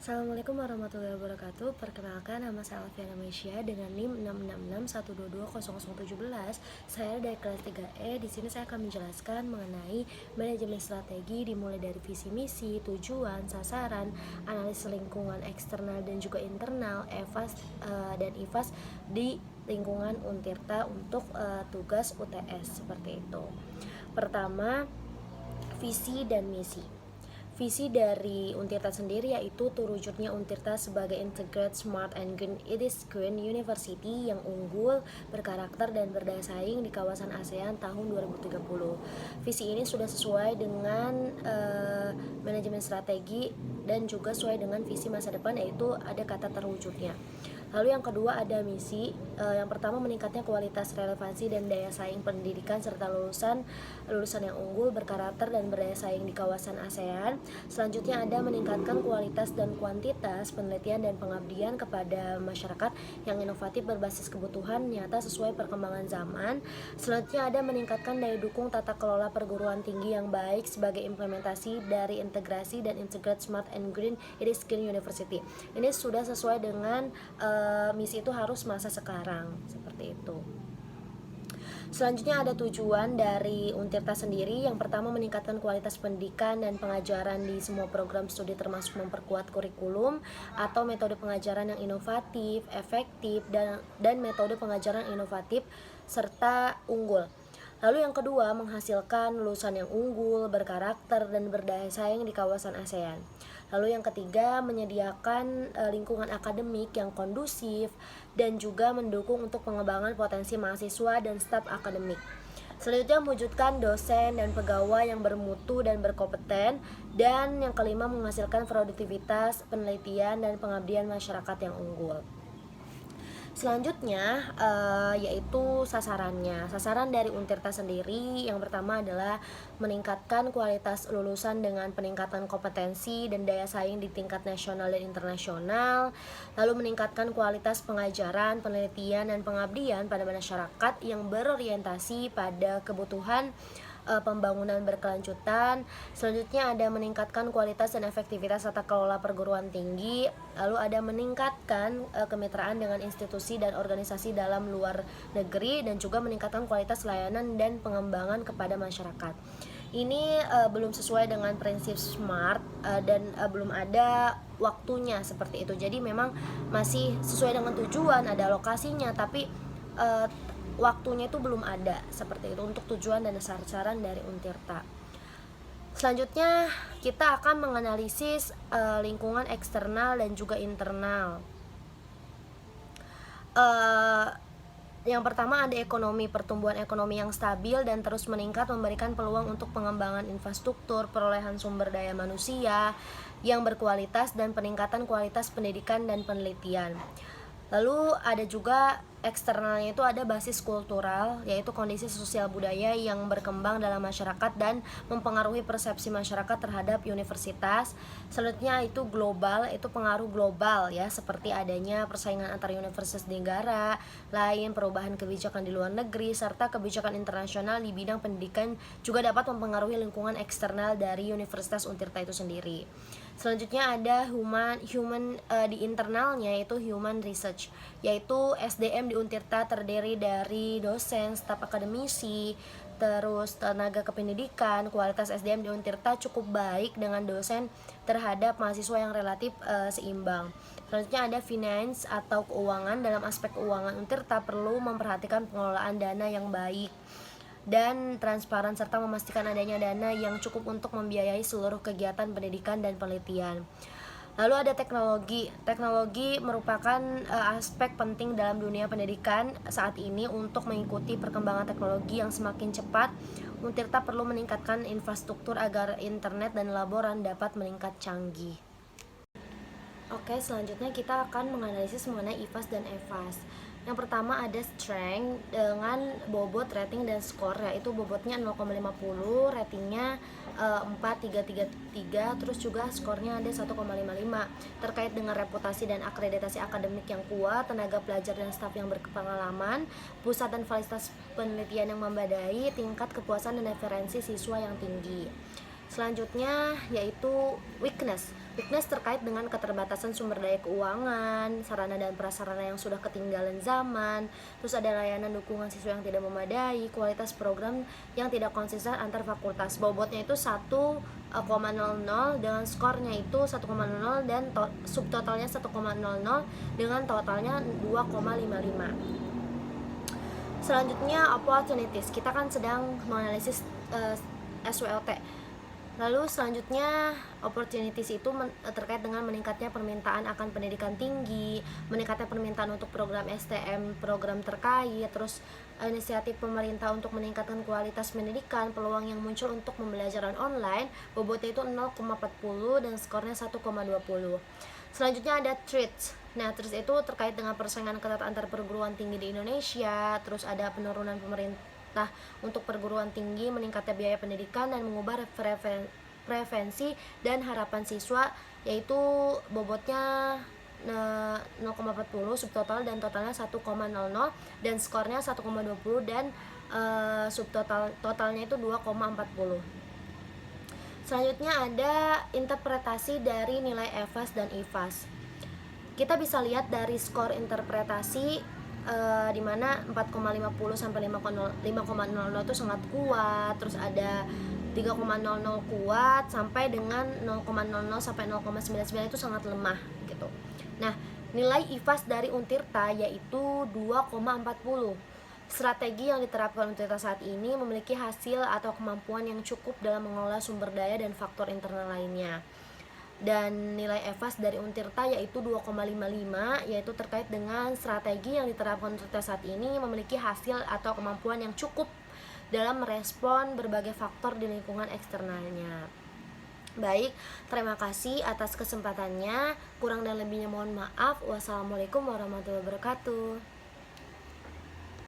Assalamualaikum warahmatullahi wabarakatuh. Perkenalkan, nama saya Alfiana Mesya dengan NIM 666122017. Saya dari kelas 3E. Di sini saya akan menjelaskan mengenai manajemen strategi dimulai dari visi misi, tujuan, sasaran, analisis lingkungan eksternal dan juga internal, EVAS dan IVAS di lingkungan Untirta untuk tugas UTS seperti itu. Pertama, visi dan misi. Visi dari Untirta sendiri yaitu terwujudnya Untirta sebagai integrated, smart, and green university yang unggul, berkarakter, dan berdaya saing di kawasan ASEAN tahun 2030. Visi ini sudah sesuai dengan manajemen strategi dan juga sesuai dengan visi masa depan, yaitu ada kata terwujudnya. Lalu yang kedua ada misi. Yang pertama, meningkatnya kualitas, relevansi, dan daya saing pendidikan serta lulusan yang unggul, berkarakter, dan berdaya saing di kawasan ASEAN. Selanjutnya ada meningkatkan kualitas dan kuantitas penelitian dan pengabdian kepada masyarakat yang inovatif berbasis kebutuhan nyata sesuai perkembangan zaman. Selanjutnya ada meningkatkan daya dukung tata kelola perguruan tinggi yang baik sebagai implementasi dari integrasi dan integrated, smart, and green university. Ini sudah sesuai dengan misi itu harus masa sekarang seperti itu. Selanjutnya ada tujuan dari Untirta sendiri. Yang pertama, meningkatkan kualitas pendidikan dan pengajaran di semua program studi termasuk memperkuat kurikulum atau metode pengajaran yang inovatif, efektif, dan metode pengajaran inovatif serta unggul. Lalu yang kedua, menghasilkan lulusan yang unggul, berkarakter, dan berdaya saing di kawasan ASEAN. Lalu yang ketiga, menyediakan lingkungan akademik yang kondusif dan juga mendukung untuk pengembangan potensi mahasiswa dan staf akademik. Selanjutnya, mewujudkan dosen dan pegawai yang bermutu dan berkompeten. Dan yang kelima, menghasilkan produktivitas, penelitian, dan pengabdian masyarakat yang unggul. Selanjutnya yaitu sasarannya. Sasaran dari Untirta sendiri yang pertama adalah meningkatkan kualitas lulusan dengan peningkatan kompetensi dan daya saing di tingkat nasional dan internasional. Lalu meningkatkan kualitas pengajaran, penelitian, dan pengabdian pada masyarakat yang berorientasi pada kebutuhan pembangunan berkelanjutan. Selanjutnya ada meningkatkan kualitas dan efektivitas tata kelola perguruan tinggi. Lalu ada meningkatkan kemitraan dengan institusi dan organisasi dalam luar negeri dan juga meningkatkan kualitas layanan dan pengembangan kepada masyarakat. Ini belum sesuai dengan prinsip SMART dan belum ada waktunya seperti itu. Jadi memang masih sesuai dengan tujuan, ada lokasinya, tapi waktunya itu belum ada seperti itu untuk tujuan dan sasaran dari Untirta. Selanjutnya kita akan menganalisis lingkungan eksternal dan juga internal. Yang pertama ada ekonomi, pertumbuhan ekonomi yang stabil dan terus meningkat memberikan peluang untuk pengembangan infrastruktur, perolehan sumber daya manusia yang berkualitas, dan peningkatan kualitas pendidikan dan penelitian. Lalu ada juga eksternalnya, itu ada basis kultural, yaitu kondisi sosial budaya yang berkembang dalam masyarakat dan mempengaruhi persepsi masyarakat terhadap universitas. Selanjutnya itu global, itu pengaruh global ya, seperti adanya persaingan antar universitas di negara lain, perubahan kebijakan di luar negeri, serta kebijakan internasional di bidang pendidikan juga dapat mempengaruhi lingkungan eksternal dari Universitas Untirta itu sendiri. Selanjutnya ada human di internalnya, yaitu human research, yaitu SDM di Untirta terdiri dari dosen, staf akademisi, terus tenaga kependidikan. Kualitas SDM di Untirta cukup baik dengan dosen terhadap mahasiswa yang relatif seimbang. Selanjutnya ada finance atau keuangan. Dalam aspek keuangan, Untirta perlu memperhatikan pengelolaan dana yang baik dan transparan serta memastikan adanya dana yang cukup untuk membiayai seluruh kegiatan pendidikan dan penelitian. Lalu ada teknologi. Teknologi merupakan aspek penting dalam dunia pendidikan saat ini. Untuk mengikuti perkembangan teknologi yang semakin cepat, Untirta perlu meningkatkan infrastruktur agar internet dan laboran dapat meningkat canggih. Oke, selanjutnya kita akan menganalisis mengenai IVAS dan EVAS. Yang pertama ada strength dengan bobot, rating, dan skor, yaitu bobotnya 0,50, ratingnya 4,333, terus juga skornya ada 1,55. Terkait dengan reputasi dan akreditasi akademik yang kuat, tenaga pelajar dan staf yang berpengalaman, pusat dan fasilitas penelitian yang memadai, tingkat kepuasan dan referensi siswa yang tinggi. Selanjutnya yaitu weakness. Weakness terkait dengan keterbatasan sumber daya keuangan, sarana dan prasarana yang sudah ketinggalan zaman, terus ada layanan dukungan siswa yang tidak memadai, kualitas program yang tidak konsisten antar fakultas. Bobotnya itu 1,00 dengan skornya itu 1,00 dan subtotalnya 1,00 dengan totalnya 2,55. Selanjutnya opportunities. Kita kan sedang menganalisis SWLT. Lalu selanjutnya opportunities itu terkait dengan meningkatnya permintaan akan pendidikan tinggi, meningkatnya permintaan untuk program STM, program terkait, terus inisiatif pemerintah untuk meningkatkan kualitas pendidikan, peluang yang muncul untuk pembelajaran online, bobotnya itu 0,40 dan skornya 1,20. Selanjutnya ada threats. Nah, threats itu terkait dengan persaingan ketat antar perguruan tinggi di Indonesia, terus ada penurunan pemerintah untuk perguruan tinggi, meningkatnya biaya pendidikan dan mengubah preferensi dan harapan siswa, yaitu bobotnya 0,40 subtotal dan totalnya 1,00 dan skornya 1,20 dan totalnya itu 2,40. Selanjutnya ada interpretasi dari nilai EVAS dan IVAS. Kita bisa lihat dari skor interpretasi di mana 4,50 sampai 5,00 itu sangat kuat, terus ada 3,00 kuat sampai dengan 0,00 sampai 0,99 itu sangat lemah gitu. Nah, nilai IVAS dari Untirta yaitu 2,40. Strategi yang diterapkan Untirta saat ini memiliki hasil atau kemampuan yang cukup dalam mengelola sumber daya dan faktor internal lainnya. Dan nilai EVAS dari Untirta yaitu 2,55, yaitu terkait dengan strategi yang diterapkan Untirta saat ini memiliki hasil atau kemampuan yang cukup dalam merespon berbagai faktor di lingkungan eksternalnya. Baik, terima kasih atas kesempatannya. Kurang dan lebihnya mohon maaf. Wassalamualaikum warahmatullahi wabarakatuh.